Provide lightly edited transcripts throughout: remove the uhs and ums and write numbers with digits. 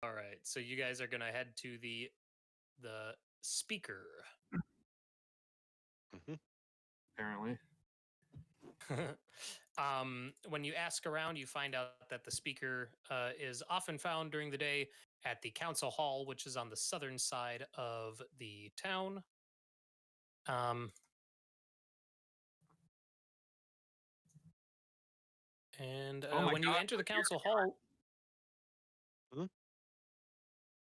All right, so you guys are gonna head to the speaker. Apparently. When you ask around, you find out that the speaker is often found during the day at the council hall, which is on the southern side of the town. When you enter the council hall,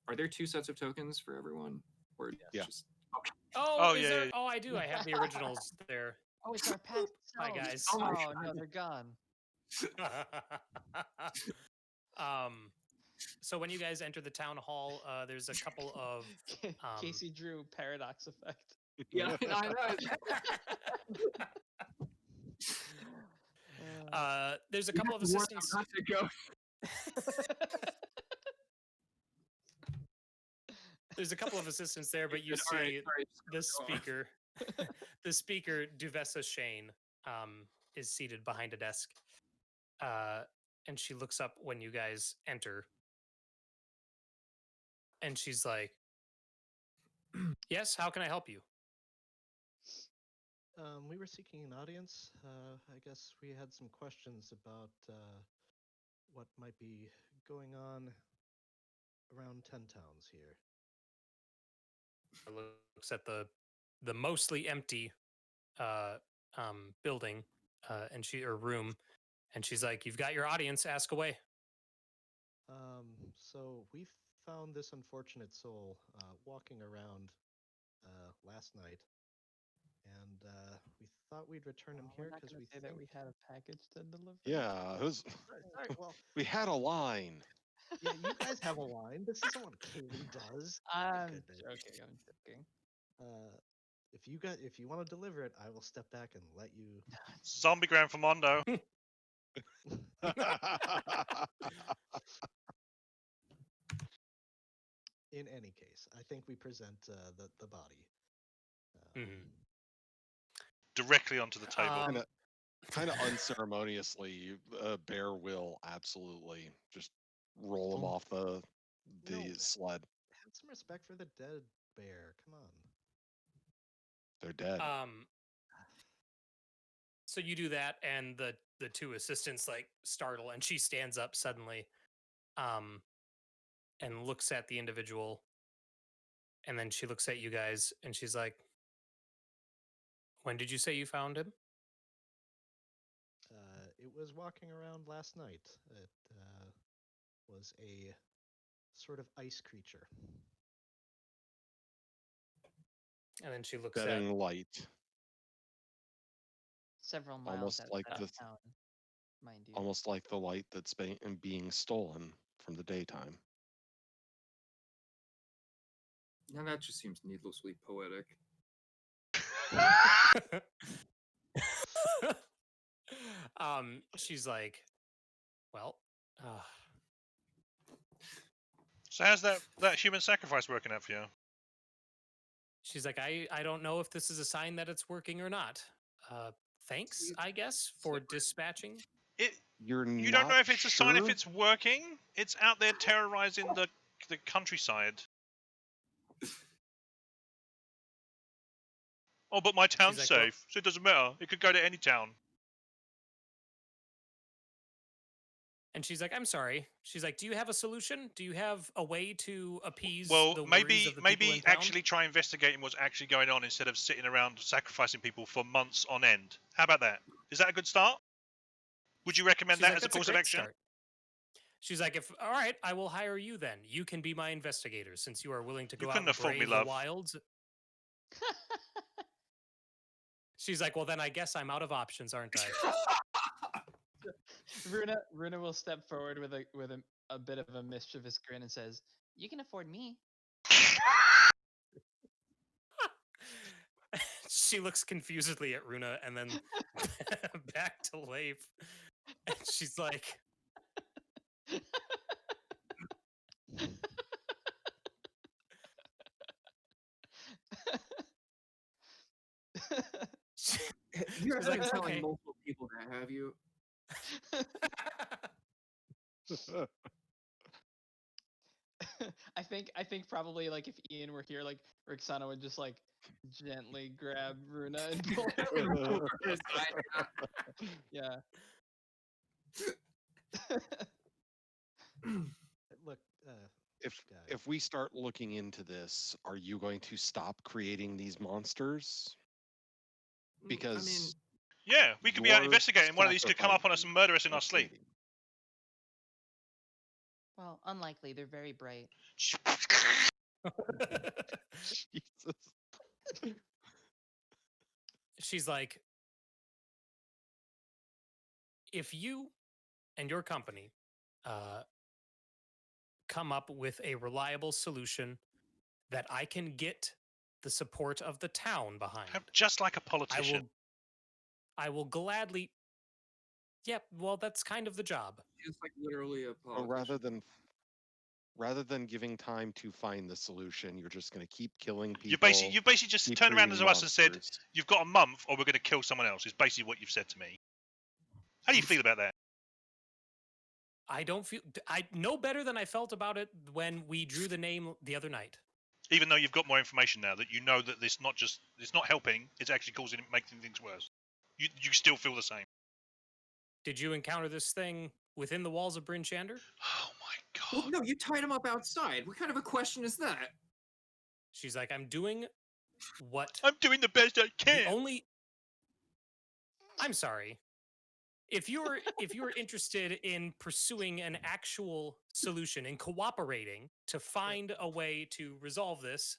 are there 2 sets of tokens for everyone? Or just okay. Oh, is there? Yeah. Oh, I do. I have the originals there. Oh, it's our past. Hi guys. Oh no, they're gone. So when you guys enter the town hall, there's a couple of Casey drew paradox effect. Yeah, I know. There's a couple of assistants. There's a couple of assistants there, but you see the speaker, the speaker Duvessa Shane, is seated behind a desk, and she looks up when you guys enter, and she's like, "Yes, how can I help you?" We were seeking an audience. I guess we had some questions about what might be going on around 10 towns here. Looks at the mostly empty building or room, and she's like, "You've got your audience. Ask away." So we found this unfortunate soul walking around last night, and we thought we'd return him here because we say that we had a package to deliver. Yeah, it was. Sorry, well, we had a line. Yeah, you guys have a line. This isn't what Cayleigh does. I'm joking. If you want to deliver it, I will step back and let you. Zombie Grand Mondo. In any case, I think we present the body. Directly onto the table. Kind of unceremoniously, Bear will absolutely just roll him off the sled. Have some respect for the dead, Bear. Come on. They're dead. So you do that, and the two assistants like startle, and she stands up suddenly, and looks at the individual, and then she looks at you guys, and she's like, "When did you say you found him?" It was walking around last night. It was a sort of ice creature. And then she looks at light. Several miles almost outside like of town, mind you. Almost like the light that's being stolen from the daytime. Now that just seems needlessly poetic. She's like, "Well, So how's that human sacrifice working out for you?" She's like, I don't know if this is a sign that it's working or not. Thanks, I guess, for dispatching. You don't know if it's a sign if it's working. It's out there terrorizing the countryside. Oh, but my town's like, safe, so it doesn't matter. It could go to any town. And she's like, "I'm sorry." She's like, "Do you have a solution? Do you have a way to appease Well, the worries maybe of the people in town?" actually try investigating what's actually going on instead of sitting around sacrificing people for months on end. How about that? Is that a good start? Would you recommend that as a course of action? Start. She's like, all right, I will hire you then. You can be my investigator since you are willing to go out and brave the wilds. She's like, "Well, then I guess I'm out of options, aren't I?" Rúna will step forward with a bit of a mischievous grin and says, "You can afford me." She looks confusedly at Rúna and then back to Leif. And she's like, You guys are telling multiple people that, have you? I think probably like if Ian were here, like Rixana would just like gently grab Rúna and pull her. Yeah. Look, If guys. if we start looking into this, are you going to stop creating these monsters? Because I mean, Yeah, we could be out your investigating. One of these could come up on us and murder us in our sacrifices sleep. are fading. Well, unlikely. They're very bright. Jesus. She's like, if you and your company come up with a reliable solution that I can get the support of the town behind, Just like a politician. I will gladly. Yep, well, that's kind of the job. it's like literally a So politician. rather than giving time to find the solution, you're just going to keep killing people. You basically just keep turned around to creating us and said, monsters. "You've got a month, or we're going to kill someone else." Is basically what you've said to me. How do you feel about that? I don't feel no better than I felt about it when we drew the name the other night. Even though you've got more information now, that you know that it's not helping, it's actually making things worse. You still feel the same. Did you encounter this thing within the walls of Bryn Shander? Oh my Well, god! no, you tied him up outside. What kind of a question is that? She's like, I'm doing what I'm doing the best I the can. only. I'm sorry. If you're interested in pursuing an actual solution and cooperating to find a way to resolve this,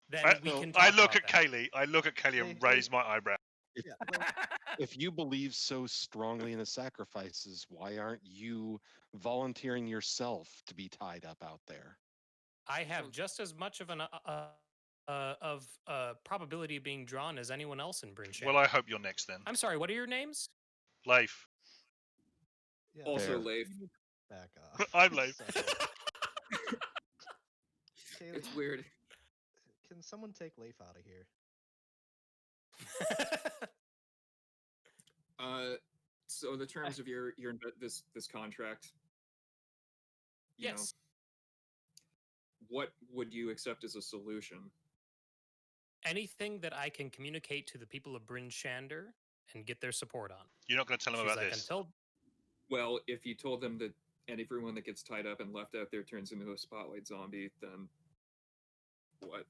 then we can talk I look about at that. Cayleigh. I look at Cayleigh and Hey, raise my eyebrow. Yeah, like, If you believe so strongly in the sacrifices, why aren't you volunteering yourself to be tied up out there? I have just as much of probability of being drawn as anyone else in Bryn Shander. Well, I hope you're next then. I'm sorry. What are your names? Leif. yeah, Also, Fair. Leif. back off. I'm Leif. Cayleigh, It's weird. can someone take Leif out of here? So the terms of your this contract. You know, Yes. what would you accept as a solution? Anything that I can communicate to the people of Bryn Shander and get their support on. You're not going to tell them She's about like, this. until Well, if you told them that everyone that gets tied up and left out there turns into a spotlight zombie, then what?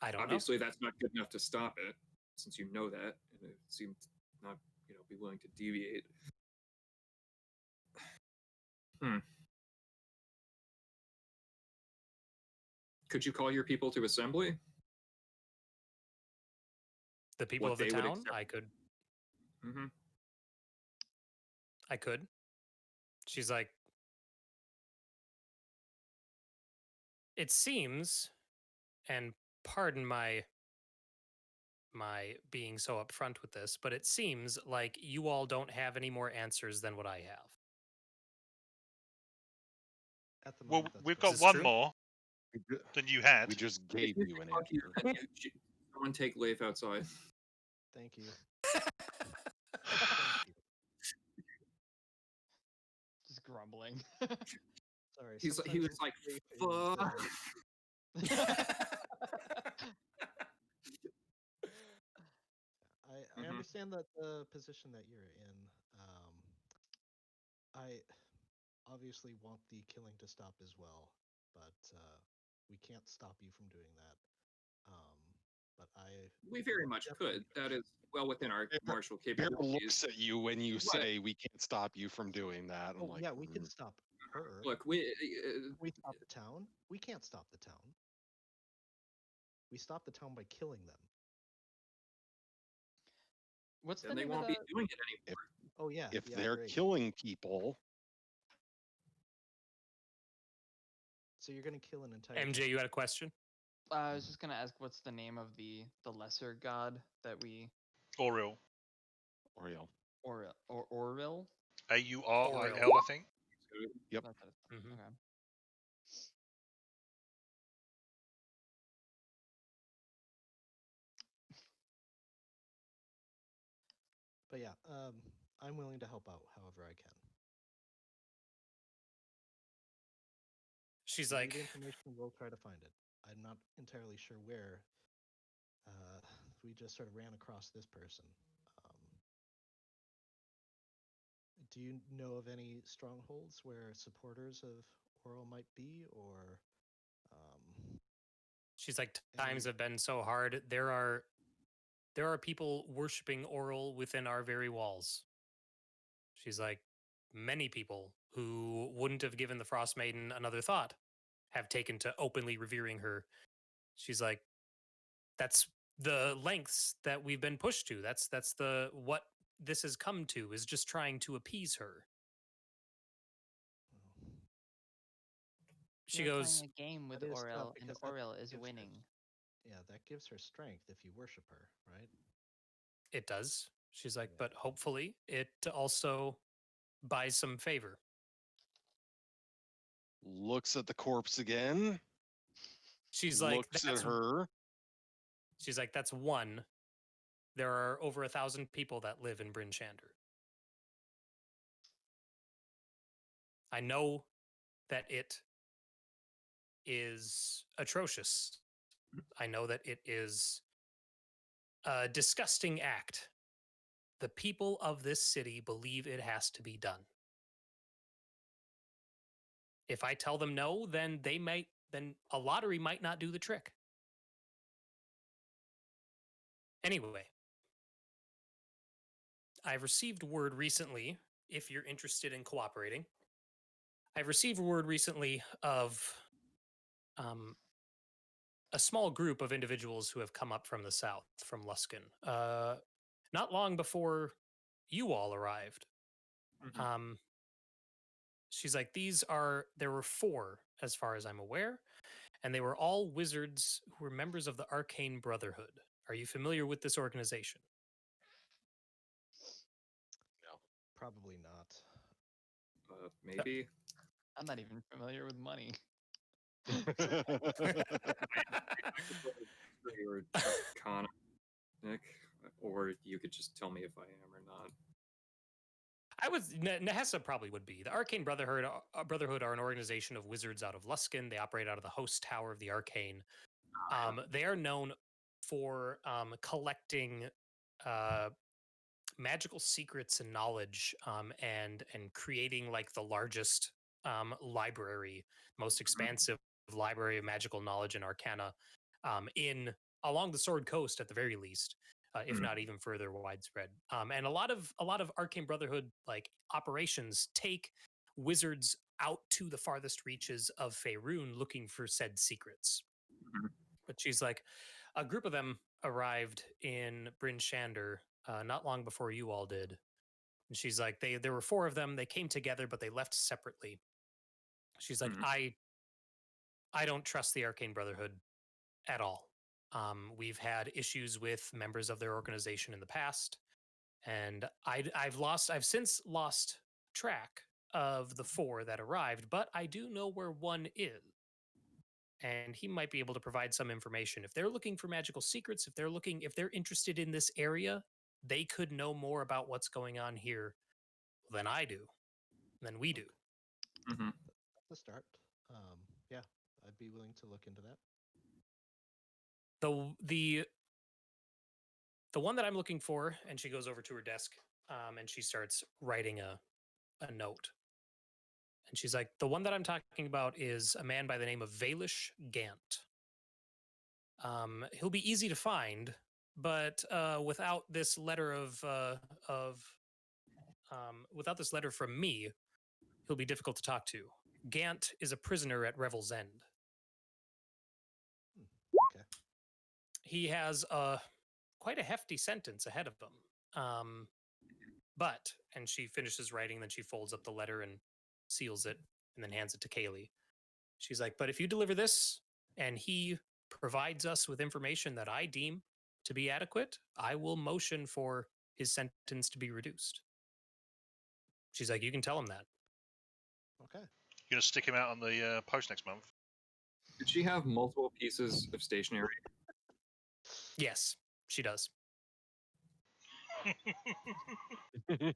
I don't Obviously, that's not good enough to stop it, since you know that, and it seemed not, be willing to deviate. Could you call your people to assembly? The people What of the they would town, accept. I could. Mm-hmm. I could. She's like, it seems, and pardon my being so upfront with this, but it seems like you all don't have any more answers than what I have. At the Well, moment, that's we've correct. got one true? more than you had. We just If gave you you an talk to answer. your- Someone take Leif outside. Thank you. Thank you. Just grumbling. Sorry. He sometimes was like, Leif is, fuck. I Mhm. understand that the position that you're in. I obviously want the killing to stop as well, but we can't stop you from doing that. But We very much could. That is well within our martial Bear capabilities. looks at you when you say we can't stop you from doing that. I'm Oh like, yeah, we can stop her. Look, We stop the town. We can't stop the town. We stop the town by killing them. What's the then they name won't of be the? doing it anymore. Oh yeah. if yeah, they're great. killing people, So you're gonna kill an entire MJ, town. you had a question? I was just gonna ask, what's the name of the lesser god that we Auril. Oriel. Orville? Auril, I think. Yep. That's what it's- Mhm. Okay. But yeah, I'm willing to help out however I can. She's If we like, need information, we'll try to find it. I'm not entirely sure where. We just sort of ran across this person. Do you know of any strongholds where supporters of Oral might be, or? She's like, times have been so hard. There are people worshiping Oral within our very walls. She's like, many people who wouldn't have given the Frost Maiden another thought have taken to openly revering her. She's like, that's the lengths that we've been pushed to. That's the what this has come to, is just trying to appease her. She We're goes, playing a game with That is tough Oriel, and because that Oriel is gives her- winning. Yeah, that gives her strength if you worship her, right? it does. She's like, Yeah. but hopefully it also buys some favor. Looks at the corpse again. She's like, looks at her. She's like, that's one. There are over 1,000 people that live in Bryn Shander. I know that it is atrocious. I know that it is a disgusting act. The people of this city believe it has to be done. If I tell them no, then then a lottery might not do the trick. Anyway, I've received word recently, if you're interested in cooperating, I've received word recently of a small group of individuals who have come up from the south, from Luskan, not long before you all arrived. She's like, there were 4, as far as I'm aware, and they were all wizards who were members of the Arcane Brotherhood. Are you familiar with this organization? Probably not. Maybe. I'm not even familiar with money. Or Connor, Nick, or you could just tell me if I am or not. Nahesa probably would be. The Arcane Brotherhood are an organization of wizards out of Luskan. They operate out of the Host Tower of the Arcane. They are known for collecting magical secrets and knowledge, and creating like the largest library, most expansive library of magical knowledge and arcana along the Sword Coast at the very least. If not even further widespread. And a lot of Arcane Brotherhood like operations take wizards out to the farthest reaches of Faerun looking for said secrets. But she's like, a group of them arrived in Bryn Shander not long before you all did. And she's like, there were 4 of them. They came together, but they left separately. She's like, I don't trust the Arcane Brotherhood at all. We've had issues with members of their organization in the past, and I've since lost track of the 4 that arrived, but I do know where one is, and he might be able to provide some information. If they're looking for magical secrets, if they're interested in this area, they could know more about what's going on here than I do, than we do. That's a start. Yeah, I'd be willing to look into that. The one that I'm looking for, and she goes over to her desk, and she starts writing a note. And she's like, the one that I'm talking about is a man by the name of Valish Gant. He'll be easy to find, but without this letter without this letter from me, he'll be difficult to talk to. Gant is a prisoner at Revel's End. Okay. He has quite a hefty sentence ahead of him. But, and she finishes writing, then she folds up the letter and seals it, and then hands it to Cayleigh. She's like, but if you deliver this, and he provides us with information that I deem to be adequate, I will motion for his sentence to be reduced. She's like, you can tell him that. Okay. You're going to stick him out on the post next month? Did she have multiple pieces of stationery? Yes, she does. Do it.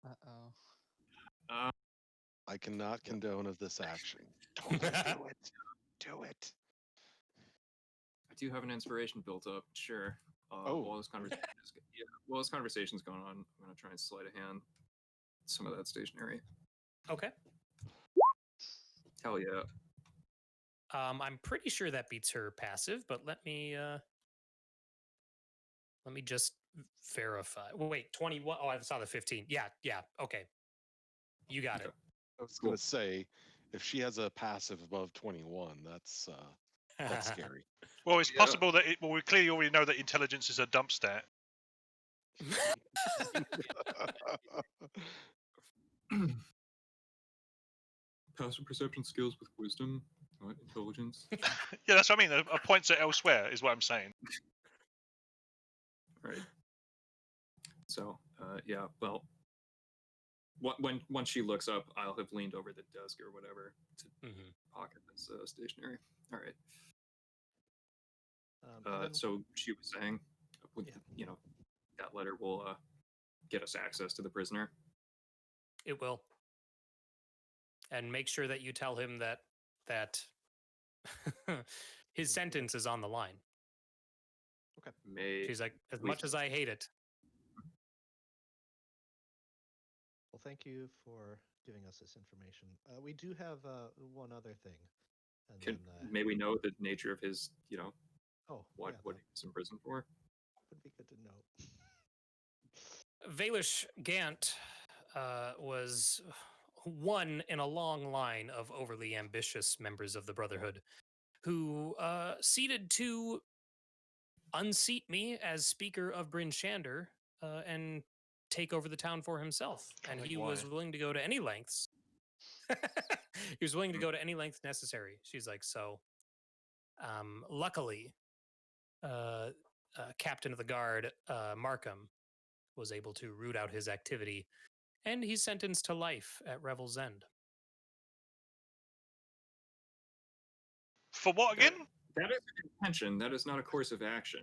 Uh-oh. I cannot condone of this action. Don't do it. Do it. I do have an inspiration built up. Sure. While this conversation's going on, I'm gonna try and sleight of hand some of that stationery. Okay. Hell yeah. I'm pretty sure that beats her passive, but let me just verify. Wait, 21. Oh, I saw the 15. Yeah. Okay. You got it. I was gonna say, if she has a passive above 21, that's scary. Well, it's possible that we clearly already know that intelligence is a dump stat. Passive perception skills with wisdom, intelligence. Yeah, that's what I mean. A points are elsewhere is what I'm saying. Right. So, yeah. Well, once she looks up, I'll have leaned over the desk or whatever to pocket this stationery. All right. So she was saying, that letter will get us access to the prisoner. It will. And make sure that you tell him that his sentence is on the line. Okay. She's like, as much as I hate it. Well, thank you for giving us this information. We do have one other thing. And may we know the nature of his, what yeah, he's in prison for? Would be good to know. Valish Gant was one in a long line of overly ambitious members of the Brotherhood who seated to unseat me as Speaker of Bryn Shander and take over the town for himself. And he was willing to go to any lengths. He was willing to go to any length necessary. She's like, so luckily, Captain of the Guard, Markham, was able to root out his activity, and he's sentenced to life at Revel's End. For what again? That is an intention. That is not a course of action.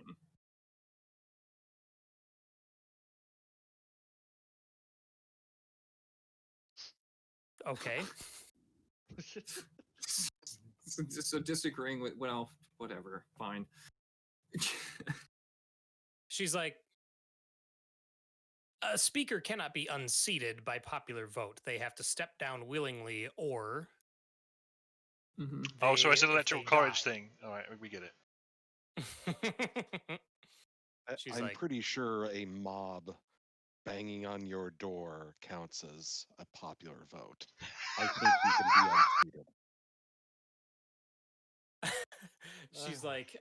Okay. So disagreeing with, well, whatever, fine. She's like, a speaker cannot be unseated by popular vote. They have to step down willingly, or so it's an electoral college thing. All right, we get it. I'm pretty sure a mob banging on your door counts as a popular vote. I think you can be unseated. She's like,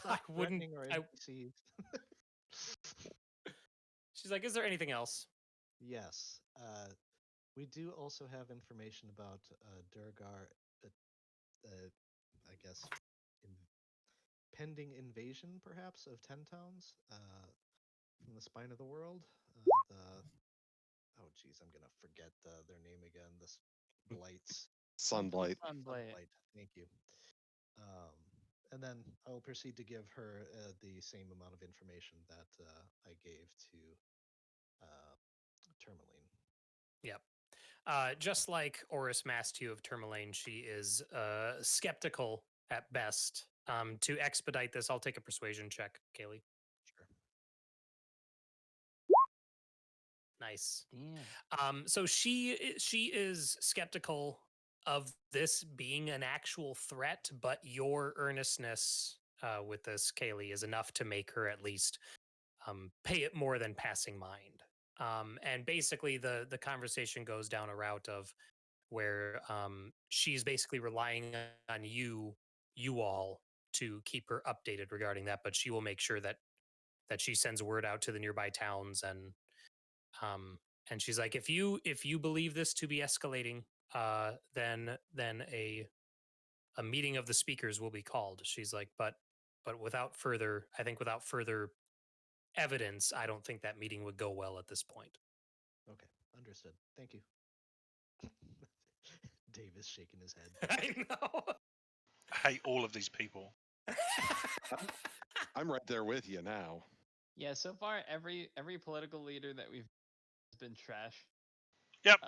I wouldn't. She's like, is there anything else? Yes. We do also have information about Durgar, I guess, pending invasion, perhaps, of 10 towns from the spine of the world. Oh, geez, I'm going to forget their name again. The Blights. Sunblight. Sunblight. Thank you. And then I will proceed to give her the same amount of information that I gave to Tourmaline. Yep. Just like Oris Mastiu of Tourmaline, she is skeptical at best. To expedite this, I'll take a persuasion check, Cayleigh. Sure. Nice. Damn. So she is skeptical of this being an actual threat, but your earnestness with this, Cayleigh, is enough to make her at least pay it more than passing mind. And basically, the conversation goes down a route of where she's basically relying on you all to keep her updated regarding that, but she will make sure that she sends word out to the nearby towns, and she's like, if you believe this to be escalating, then a meeting of the speakers will be called. She's like, but without further evidence, I don't think that meeting would go well at this point. Okay, understood. Thank you. Dave is shaking his head. I know. I hate all of these people. I'm right there with you now. Yeah, so far every political leader that we've been trash. Yep.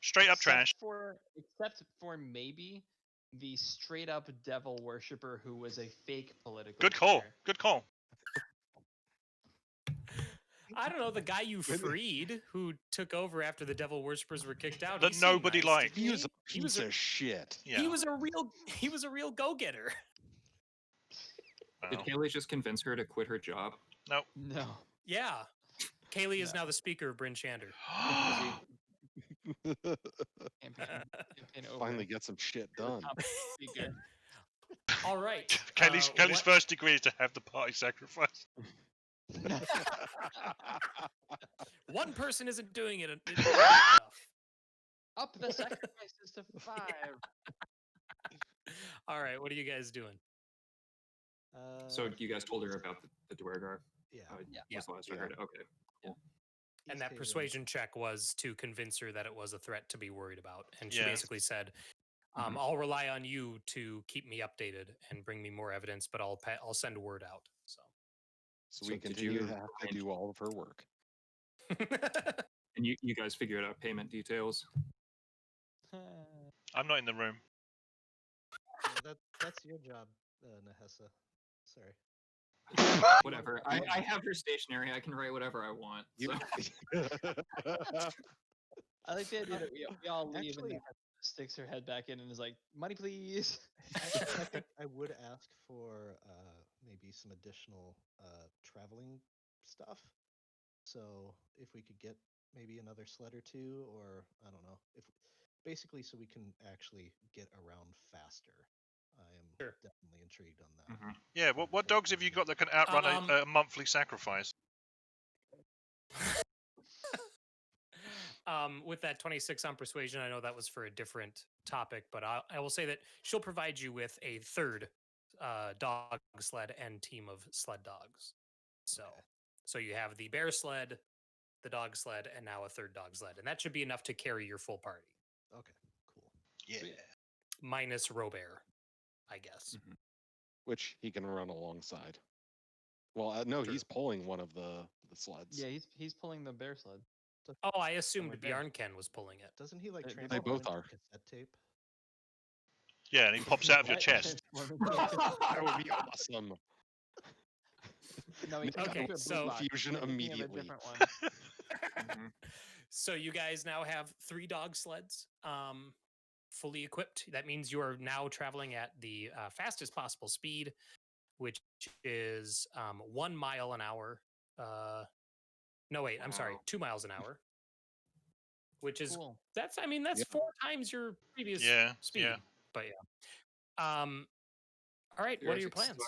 Straight up trash. Except for maybe the straight up devil worshipper who was a fake political. Good call. figure. Good call. I don't know, the guy you freed who took over after the devil worshippers were kicked out. That he seemed nobody nice, liked. didn't He was a piece of shit. Yeah. He was a real go-getter. Did Cayleigh just convince her to quit her job? No. No. Yeah. Cayleigh is now the speaker of Bryn Shander. Campaign over. Finally get some shit done. Speaker. All right. Cayleigh's first degree is to have the party sacrifice. One person isn't doing it. Up the sacrifices to 5. All right, what are you guys doing? So you guys told her about the Dwargar? Yeah. Was the last I heard. Okay. Cool. And that persuasion check was to convince her that it was a threat to be worried about. And she basically said, I'll rely on you to keep me updated and bring me more evidence, but I'll send word out. So we continue to have to do all of her work. And you guys figured out payment details? I'm not in the room. Yeah, that's your job, Nahesa. Sorry. Whatever. I have her stationery. I can write whatever I want. So. I like the idea that we all leave and sticks her head back in and is like, money please. I think I would ask for maybe some additional traveling stuff. So if we could get maybe another sled or two, or I don't know, if basically so we can actually get around faster. I am definitely intrigued on that. Yeah, what dogs have you got that can outrun a monthly sacrifice? With that 26 on persuasion, I know that was for a different topic, but I will say that she'll provide you with a third dog sled and team of sled dogs. So you have the bear sled, the dog sled, and now a third dog sled, and that should be enough to carry your full party. Okay, cool. Yeah. Sweet. Minus Robert, I guess. Which he can run alongside. Well, no, he's pulling one of the sleds. Yeah, he's pulling the bear sled. Oh, I assumed Bjarnken was pulling it. Doesn't he like They both are. cassette tape? Yeah, and he pops out of your chest. That would be awesome. No, Okay, so fusion immediately. So you guys now have 3 dog sleds, fully equipped. That means you are now traveling at the fastest possible speed, which is 1 mile an hour. No, wait, I'm sorry, 2 miles an hour. Which is cool. that's 4 times your previous speed. Yeah. But all right, what are your plans?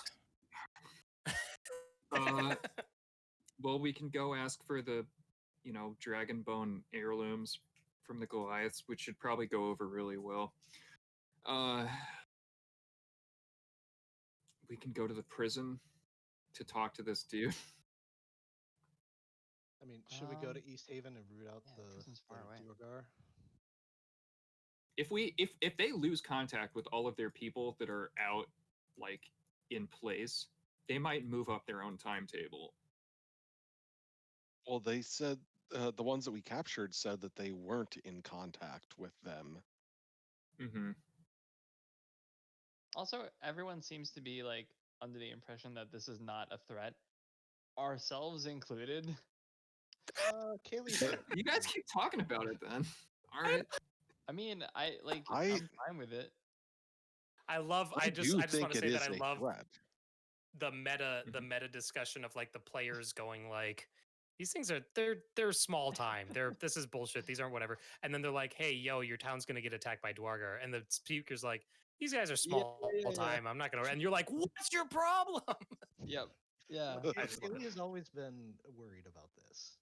Well, we can go ask for the, dragon bone heirlooms from the Goliaths, which should probably go over really well. We can go to the prison to talk to this dude. I mean, should we go to East Haven and root out the far away. Dwargar? If they lose contact with all of their people that are out, like, in place, they might move up their own timetable. Well, they said the ones that we captured said that they weren't in contact with them. Also, everyone seems to be like under the impression that this is not a threat, ourselves included. Cayleigh, you guys keep talking about it then. All right. I mean, I'm fine with it. I just want to say that I love the meta discussion of like the players going like, these things are they're small time. This is bullshit. These aren't whatever. And then they're like, hey, yo, your town's gonna get attacked by Dwargar. And the speaker's like, these guys are small time. I'm not gonna. And you're like, what's your problem? Yep. Yeah. Cayleigh has always been worried about this.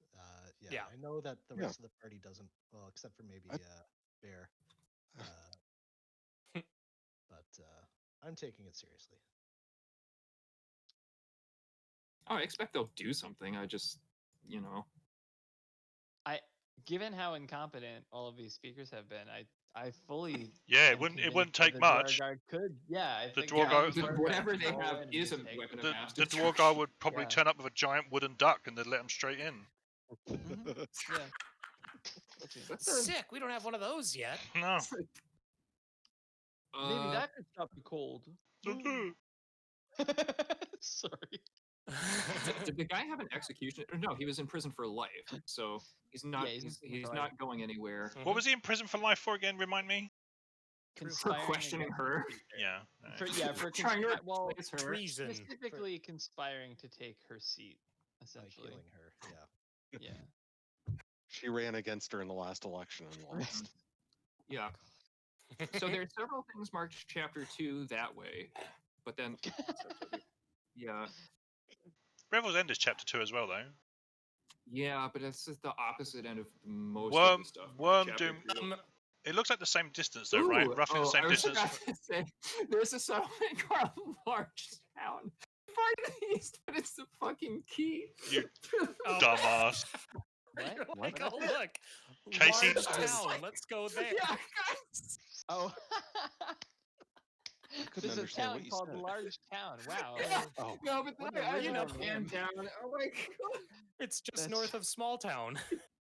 Yeah. I know that the rest of the party doesn't. Well, except for maybe Bear. But I'm taking it seriously. Oh, I expect they'll do something. I just, Given how incompetent all of these speakers have been, I fully it wouldn't take much. The Dwargar, whatever they have is a weapon of mass the Dwargar would probably turn up with a giant wooden duck, and they'd let them straight in. Yeah. Sick. We don't have one of those yet. No. Maybe that could stop the cold. Sorry. Did the guy have an execution? No, he was in prison for life, so he's not. Yeah, he's not going anywhere. What was he in prison for life for again? Remind me. For questioning her. Yeah. For trying to well, replace her. Treason. specifically conspiring to take her seat, By essentially. killing her. Yeah. Yeah. She ran against her in the last election and lost. Yeah. So there's several things marked chapter 2 that way, but then yeah. Revel's End is chapter 2 as well, though. Yeah, but it's just the opposite end of most Worm, of the stuff. Worm Chapter Doom. 2. It looks like the same distance, though, right? Roughly the same I was distance. about to say, there's a settlement called Large Town. Far to the east, but it's the fucking key. You dumbass. What? Like, oh look, Casey- large town. Let's go there. Yeah, guys. Oh. couldn't There's a understand town what you called said. Large Town. Wow. Oh, No, but What then an I original pan name. down. Oh my god. It's just That's- north of small town.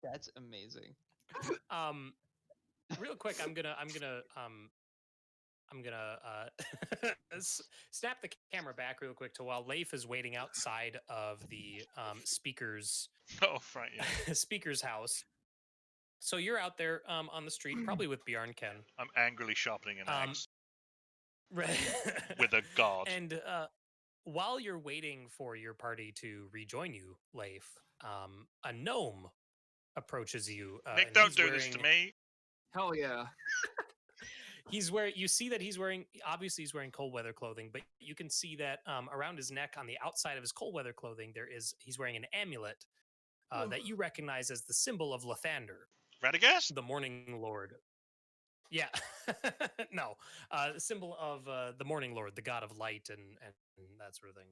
That's amazing. Real quick, I'm gonna snap the camera back real quick to while Leif is waiting outside of the speaker's Oh, right, yeah. speaker's house. So you're out there on the street, probably with Bjarn Ken. I'm angrily sharpening an axe Right. with a guard. And while you're waiting for your party to rejoin you, Leif, a gnome approaches you. Nick, and don't he's do this to wearing- me. Hell yeah. You see that he's wearing, obviously he's wearing cold weather clothing, but you can see that around his neck on the outside of his cold weather clothing, he's wearing an amulet that you recognize as the symbol of Lathander, Radagast? the Morning Lord. Yeah. No, the symbol of the Morning Lord, the god of light and that sort of thing.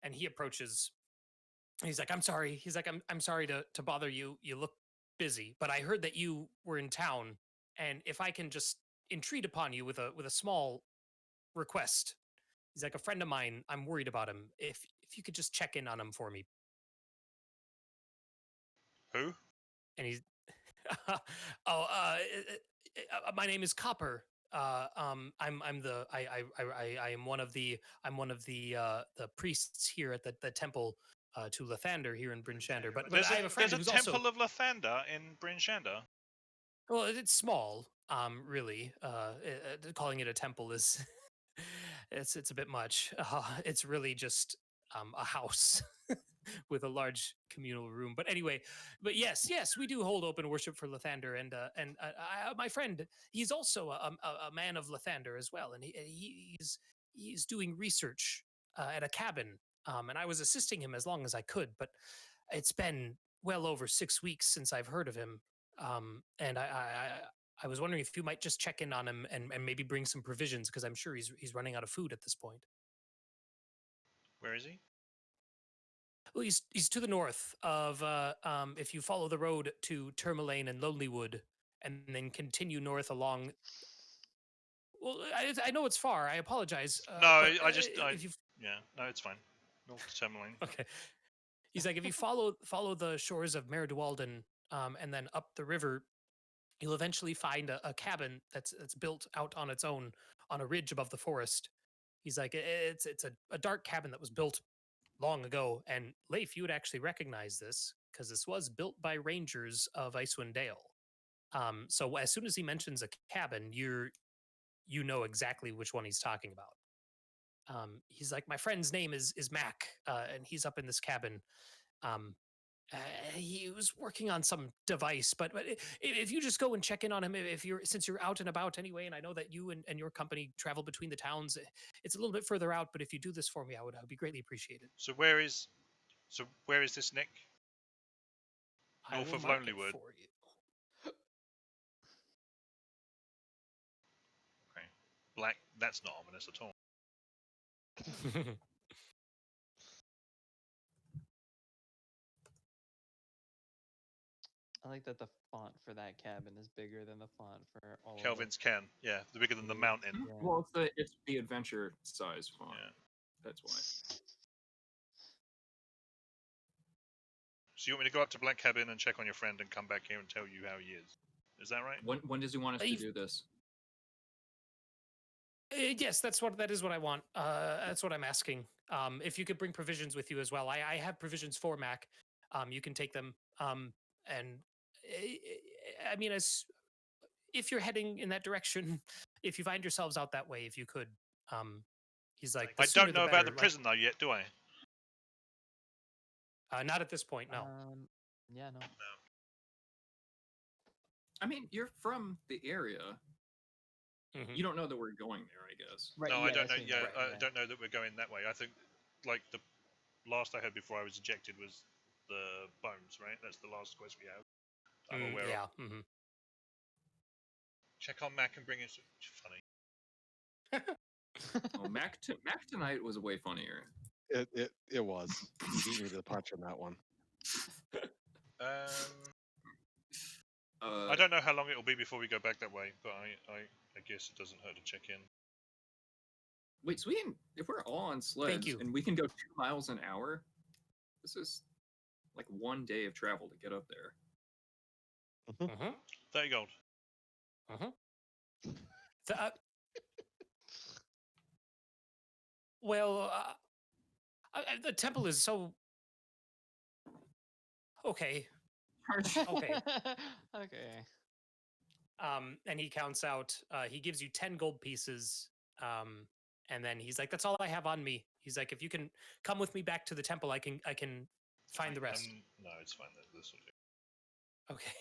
And he approaches, he's like, I'm sorry. He's like, I'm sorry to bother you. You look busy, but I heard that you were in town, and if I can just entreat upon you with a small request. He's like, a friend of mine, I'm worried about him. If you could just check in on him for me. Who? And he's my name is Copper. I am one of the priests here at the temple to Lathander here in Bryn Shander. But There's I have a friend a who's temple also, of Lathander in Bryn Shander. well, it's small. Really, calling it a temple is it's a bit much. It's really just a house with a large communal room. But anyway, but yes, we do hold open worship for Lathander, and my friend, he's also a man of Lathander as well, and he's doing research at a cabin, and I was assisting him as long as I could, but it's been well over 6 weeks since I've heard of him, and I was wondering if you might just check in on him and maybe bring some provisions, because I'm sure he's running out of food at this point. Where is he? Well, he's to the north of if you follow the road to Tourmaline and Lonelywood, and then continue north along. Well, I know it's far. I apologize. No, but, yeah, no, it's fine. North to Tourmaline. Okay. He's like, if you follow the shores of Meridualden, and then up the river, you'll eventually find a cabin that's built out on its own on a ridge above the forest. He's like, it's a dark cabin that was built long ago, and Leif, you would actually recognize this because this was built by rangers of Icewind Dale. So as soon as he mentions a cabin, you know exactly which one he's talking about. He's like, my friend's name is Mac, and he's up in this cabin. He was working on some device, but if you just go and check in on him, since you're out and about anyway, and I know that you and your company travel between the towns, it's a little bit further out, but if you do this for me, I would be greatly appreciated. So where is this, Nick? I North will of mark it Lonelywood. for you. Okay. Black. That's not ominous at all. I like that the font for that cabin is bigger than the font for all Kelvin's Ken. Yeah, they're bigger than the mountain. of them. Yeah. Well, it's the adventure size font. Yeah. That's why. So you want me to go up to Black Cabin and check on your friend and come back here and tell you how he is? Is that right? When does he want us to do this? Yes, that is what I want. That's what I'm asking. If you could bring provisions with you as well. I have provisions for Mac. You can take them. And I mean, if you're heading in that direction, if you find yourselves out that way, if you could, he's like, I don't know about the prison though yet, do I? Not at this point, no. Yeah, no. I mean, you're from the area. You don't know that we're going there, I guess. Right, no, I don't know. Yeah, I don't know that we're going that way. I think, like, the last I heard before I was ejected was the bones, right? That's the last quest we have. I'm aware of. Mm-hmm. Check on Mac and bring in some... Funny. Oh, Mac tonight was way funnier. It was. You beat me to the punch on that one. I don't know how long it'll be before we go back that way, but I guess it doesn't hurt to check in. Wait, so if we're all on sleds and we can go 2 miles an hour, this is like 1 day of travel to get up there. 30 gold. Well, the temple is so... Okay. Okay. Okay. And he counts out, he gives you 10 gold pieces, and then he's like, that's all I have on me. He's like, if you can come with me back to the temple, I can find the rest. No, it's fine. This will do. Okay.